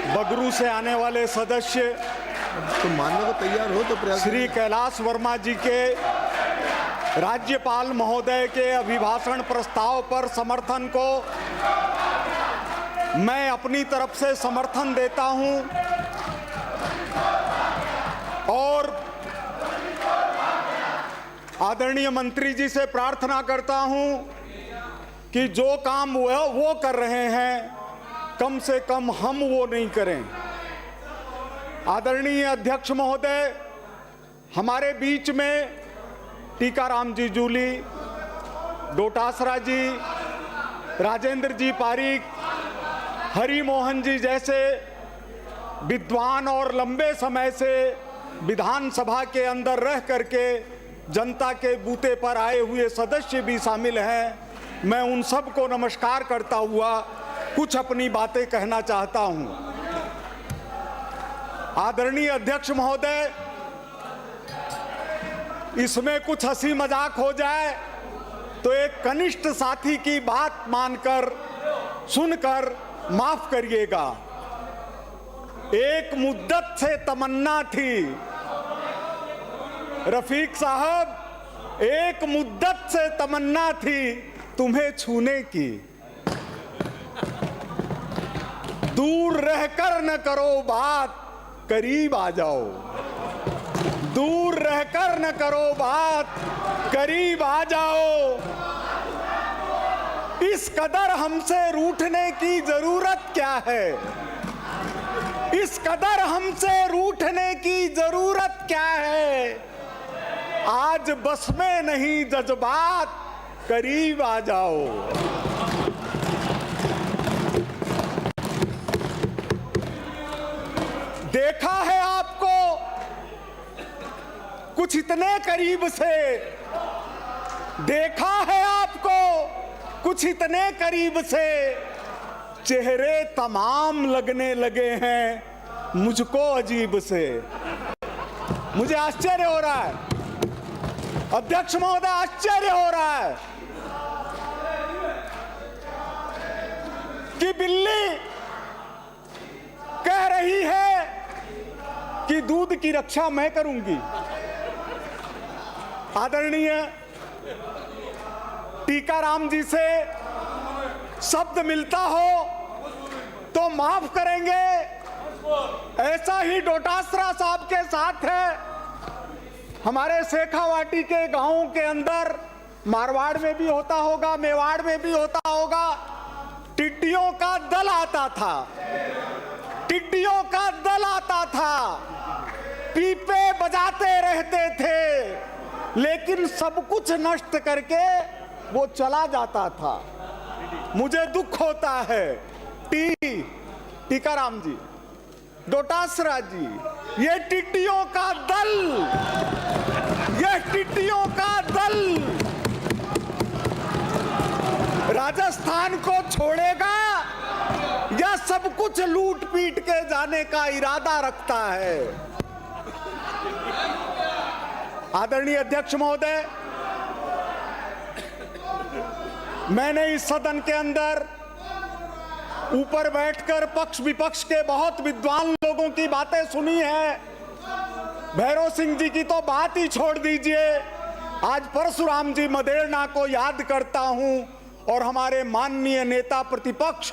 बगरू से आने वाले सदस्य तो मानने को तैयार हो तो प्रयास श्री कैलाश वर्मा जी के राज्यपाल महोदय के अभिभाषण प्रस्ताव पर समर्थन को मैं अपनी तरफ से समर्थन देता हूं और आदरणीय मंत्री जी से प्रार्थना करता हूं कि जो काम वो कर रहे हैं कम से कम हम वो नहीं करें। आदरणीय अध्यक्ष महोदय, हमारे बीच में टीकाराम जी जूली, डोटासरा जी, राजेंद्र जी पारीक, हरि मोहन जी जैसे विद्वान और लंबे समय से विधानसभा के अंदर रह करके जनता के बूते पर आए हुए सदस्य भी शामिल हैं। मैं उन सब को नमस्कार करता हुआ कुछ अपनी बातें कहना चाहता हूं। आदरणीय अध्यक्ष महोदय, इसमें कुछ हंसी मजाक हो जाए तो एक कनिष्ठ साथी की बात मानकर सुनकर माफ करिएगा। एक मुद्दत से तमन्ना थी रफीक साहब, एक मुद्दत से तमन्ना थी तुम्हें छूने की। दूर रहकर न करो बात, करीब आ जाओ। दूर रहकर न करो बात, करीब आ जाओ। इस कदर हमसे रूठने की जरूरत क्या है? इस कदर हमसे रूठने की जरूरत क्या है? आज बस में नहीं जज्बात, करीब आ जाओ। देखा है आपको कुछ इतने करीब से, देखा है आपको कुछ इतने करीब से, चेहरे तमाम लगने लगे हैं मुझको अजीब से। मुझे आश्चर्य हो रहा है अध्यक्ष महोदय, आश्चर्य हो रहा है कि बिल्ली कह रही है कि दूध की रक्षा मैं करूंगी। आदरणीय टीकाराम जी से शब्द मिलता हो तो माफ करेंगे, ऐसा ही डोटासरा साहब के साथ है। हमारे शेखावाटी के गांवों के अंदर, मारवाड़ में भी होता होगा, मेवाड़ में भी होता होगा, टिड्डियों का दल आता था। टिड्डियों का दल आता था, पीपे बजाते रहते थे, लेकिन सब कुछ नष्ट करके वो चला जाता था। मुझे दुख होता है टीकाराम जी, डोटासरा जी, ये टिड्डियों का दल, ये टिड्डियों का दल राजस्थान को छोड़ेगा या सब कुछ लूट पीट के जाने का इरादा रखता है? आदरणीय अध्यक्ष महोदय, मैंने इस सदन के अंदर ऊपर बैठकर पक्ष विपक्ष के बहुत विद्वान लोगों की बातें सुनी है। भैरव सिंह जी की तो बात ही छोड़ दीजिए। आज परशुराम जी मदेरणा को याद करता हूं और हमारे माननीय नेता प्रतिपक्ष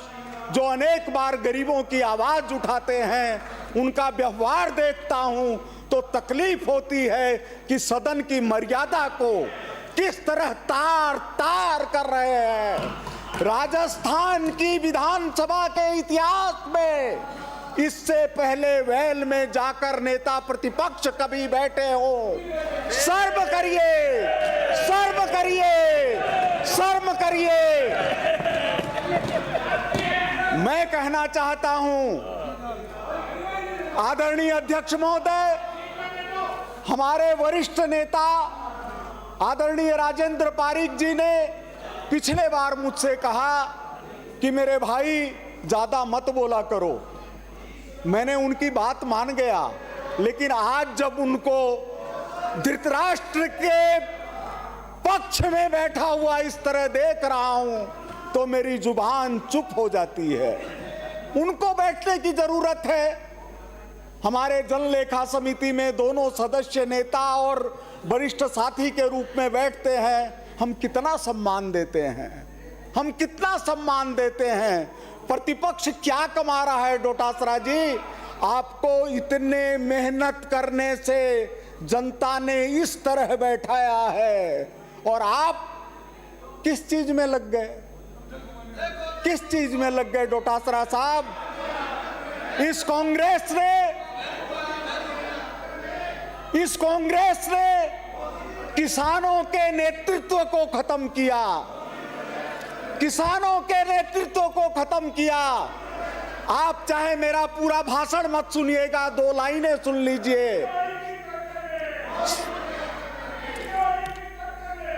जो अनेक बार गरीबों की आवाज उठाते हैं, उनका व्यवहार देखता हूं तो तकलीफ होती है कि सदन की मर्यादा को किस तरह तार तार कर रहे हैं। राजस्थान की विधानसभा के इतिहास में इससे पहले वेल में जाकर नेता प्रतिपक्ष कभी बैठे हो? शर्म करिए, शर्म करिए, शर्म करिए। मैं कहना चाहता हूं आदरणीय अध्यक्ष महोदय, हमारे वरिष्ठ नेता आदरणीय राजेंद्र पारीक जी ने पिछले बार मुझसे कहा कि मेरे भाई ज्यादा मत बोला करो। मैंने उनकी बात मान गया, लेकिन आज जब उनको धृतराष्ट्र के पक्ष में बैठा हुआ इस तरह देख रहा हूं तो मेरी जुबान चुप हो जाती है। उनको बैठने की जरूरत है। हमारे जन लेखा समिति में दोनों सदस्य नेता और वरिष्ठ साथी के रूप में बैठते हैं। हम कितना सम्मान देते हैं, हम कितना सम्मान देते हैं। प्रतिपक्ष क्या कमा रहा है डोटासरा जी? आपको इतने मेहनत करने से जनता ने इस तरह बैठाया है और आप किस चीज में लग गए, किस चीज में लग गए डोटासरा साहब? इस कांग्रेस ने किसानों के नेतृत्व को खत्म किया, किसानों के नेतृत्व को खत्म किया। आप चाहे मेरा पूरा भाषण मत सुनिएगा, 2 लाइनें सुन लीजिए,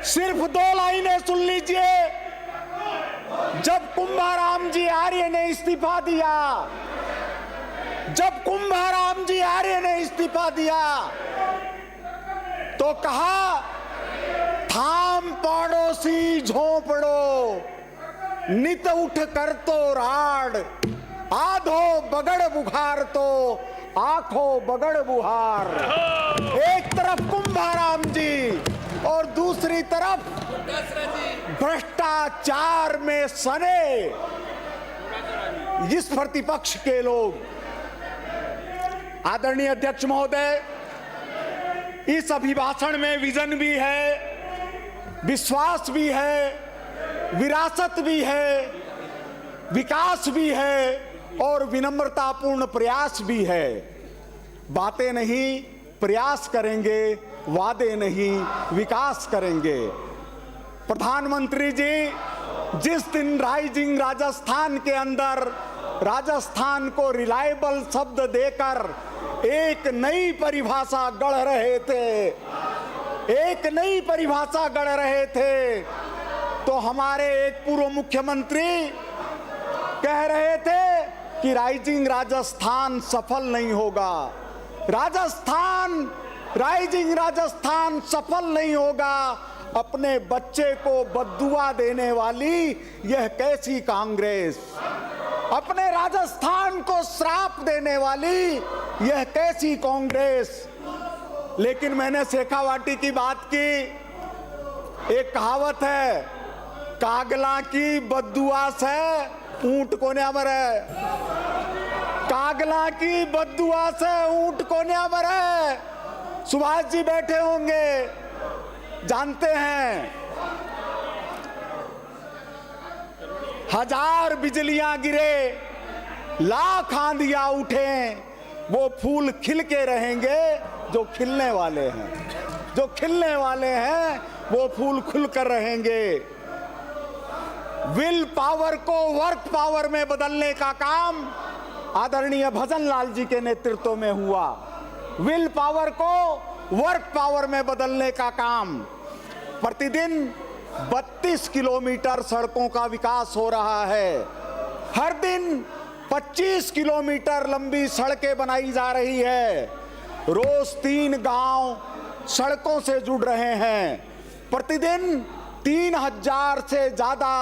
सिर्फ 2 लाइनें सुन लीजिए। जब कुंभाराम जी आर्य ने इस्तीफा दिया, जब कुंभाराम जी आर्य ने इस्तीफा दिया तो कहा, थाम पड़ोसी झोंपड़ो, नित उठ कर तो राड, आधो बगड़ बुखार तो आंखों बगड़ बुहार। एक तरफ कुंभाराम जी और दूसरी तरफ भ्रष्टाचार में सने इस प्रतिपक्ष के लोग। आदरणीय अध्यक्ष महोदय, इस अभिभाषण में विजन भी है, विश्वास भी है, विरासत भी है, विकास भी है और विनम्रतापूर्ण प्रयास भी है। बातें नहीं, प्रयास करेंगे, वादे नहीं, विकास करेंगे। प्रधानमंत्री जी जिस दिन राइजिंग राजस्थान के अंदर राजस्थान को रिलायबल शब्द देकर एक नई परिभाषा गढ़ रहे थे, एक नई परिभाषा गढ़ रहे थे, तो हमारे एक पूर्व मुख्यमंत्री कह रहे थे कि राइजिंग राजस्थान सफल नहीं होगा, राइजिंग राजस्थान सफल नहीं होगा। अपने बच्चे को बद्दुआ देने वाली यह कैसी कांग्रेस, अपने राजस्थान को श्राप देने वाली यह कैसी कांग्रेस। लेकिन मैंने शेखावाटी की बात की। एक कहावत है, कागला की बद्दुआ से ऊंट कोन्या मरे, कागला की बद्दुआ से ऊंट कोन्या मरे। सुभाष जी बैठे होंगे, जानते हैं। हजार बिजलियां गिरे, लाख आंधियां उठे, वो फूल खिल के रहेंगे जो खिलने वाले हैं, जो खिलने वाले हैं वो फूल खुलकर रहेंगे। विल पावर को वर्क पावर में बदलने का काम आदरणीय भजन लाल जी के नेतृत्व में हुआ। विल पावर को वर्क पावर में बदलने का काम। प्रतिदिन 32 किलोमीटर सड़कों का विकास हो रहा है। हर दिन 25 किलोमीटर लंबी सड़कें बनाई जा रही है। रोज 3 गांव सड़कों से जुड़ रहे हैं। प्रतिदिन 3000 से ज्यादा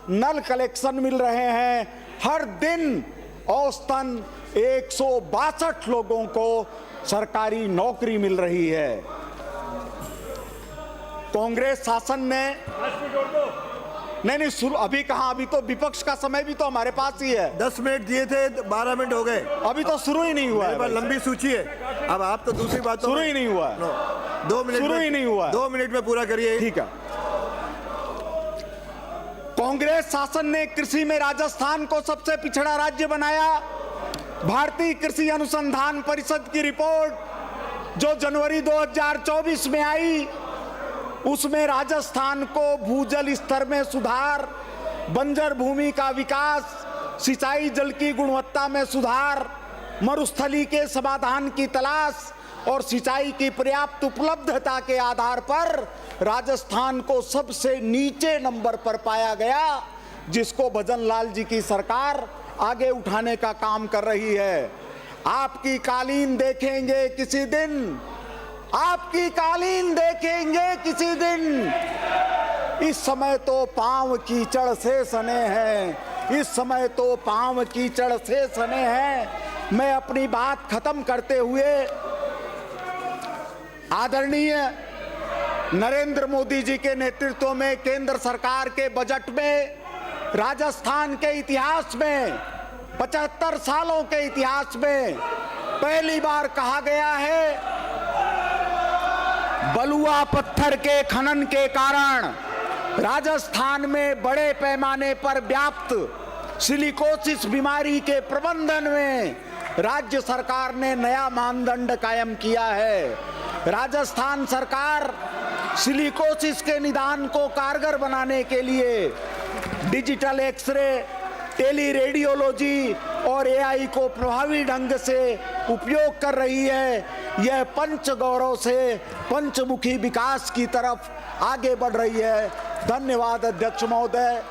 नल कलेक्शन मिल रहे हैं। हर दिन औसतन 162 लोगों को सरकारी नौकरी मिल रही है। कांग्रेस शासन ने नहीं शुरू, अभी कहां, अभी तो विपक्ष का समय भी तो हमारे पास ही है। 10 मिनट दिए थे, 12 मिनट हो गए, अभी तो शुरू ही नहीं हुआ है। लंबी सूची है। अब आप तो दूसरी बात, शुरू ही नहीं हुआ है। 2 मिनट शुरू ही नहीं हुआ है। 2 मिनट में पूरा करिए। ठीक है। कांग्रेस शासन ने कृषि में राजस्थान को सबसे पिछड़ा राज्य बनाया। भारतीय कृषि अनुसंधान परिषद की रिपोर्ट जो जनवरी 2024 में आई, उसमें राजस्थान को भूजल स्तर में सुधार, बंजर भूमि का विकास, सिंचाई जल की गुणवत्ता में सुधार, मरुस्थली के समाधान की तलाश और सिंचाई की पर्याप्त उपलब्धता के आधार पर राजस्थान को सबसे नीचे नंबर पर पाया गया, जिसको भजन लाल जी की सरकार आगे उठाने का काम कर रही है। आपकी कालीन देखेंगे किसी दिन, आपकी कालीन देखेंगे किसी दिन। इस समय तो पांव कीचड़ से सने हैं, इस समय तो पांव कीचड़ से सने हैं। मैं अपनी बात खत्म करते हुए आदरणीय नरेंद्र मोदी जी के नेतृत्व में केंद्र सरकार के बजट में राजस्थान के इतिहास में 75 सालों के इतिहास में पहली बार कहा गया है बलुआ पत्थर के खनन के कारण राजस्थान में बड़े पैमाने पर व्याप्त सिलिकोसिस बीमारी के प्रबंधन में राज्य सरकार ने नया मानदंड कायम किया है। राजस्थान सरकार सिलिकोसिस के निदान को कारगर बनाने के लिए डिजिटल एक्सरे, टेली रेडियोलॉजी और एआई को प्रभावी ढंग से उपयोग कर रही है। यह पंच गौरव से पंचमुखी विकास की तरफ आगे बढ़ रही है। धन्यवाद अध्यक्ष महोदय।